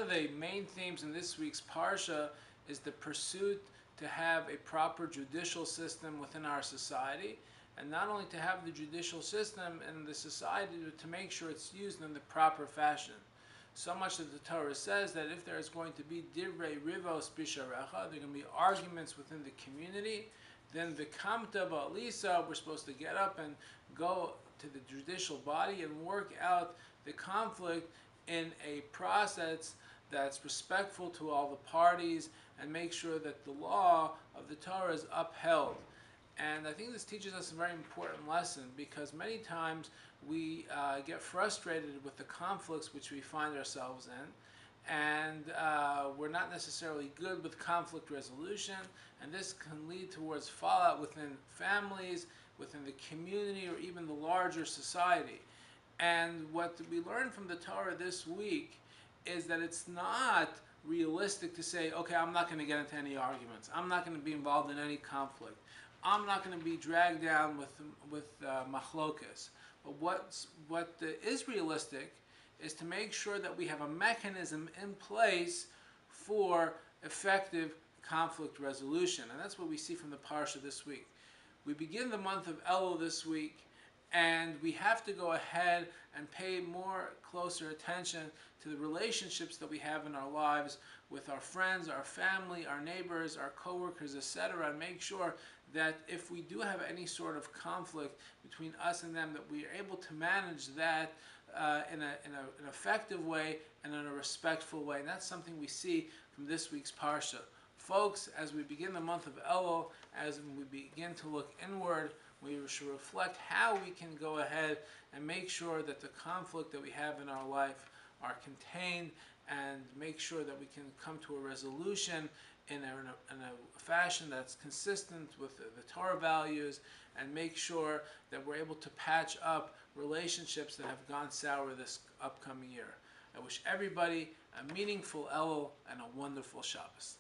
of the main themes in this week's Parsha is the pursuit to have a proper judicial system within our society, and not only to have the judicial system in the society, but to make sure it's used in the proper fashion. So much that the Torah says that if there is going to be divrei rivos bisharecha, there are going to be arguments within the community, then the kamta ba'alisa, we're supposed to get up and go to the judicial body and work out the conflict in a process that's respectful to all the parties and make sure that the law of the Torah is upheld. And I think this teaches us a very important lesson, because many times we get frustrated with the conflicts which we find ourselves in, and we're not necessarily good with conflict resolution, and this can lead towards fallout within families, within the community, or even the larger society. And what we learned from the Torah this week is that it's not realistic to say, okay, I'm not going to get into any arguments. I'm not going to be involved in any conflict. I'm not going to be dragged down with machlokas. But what is realistic is to make sure that we have a mechanism in place for effective conflict resolution. And that's what we see from the Parsha this week. We begin the month of Elul this week, and we have to go ahead and pay more closer attention to the relationships that we have in our lives with our friends, our family, our neighbors, our coworkers, etc., and make sure that if we do have any sort of conflict between us and them, that we are able to manage that in an effective way and in a respectful way. And that's something we see from this week's Parsha. Folks, as we begin the month of Elul, as we begin to look inward, we should reflect how we can go ahead and make sure that the conflict that we have in our life are contained, and make sure that we can come to a resolution in a fashion that's consistent with the Torah values, and make sure that we're able to patch up relationships that have gone sour this upcoming year. I wish everybody a meaningful Elul and a wonderful Shabbos.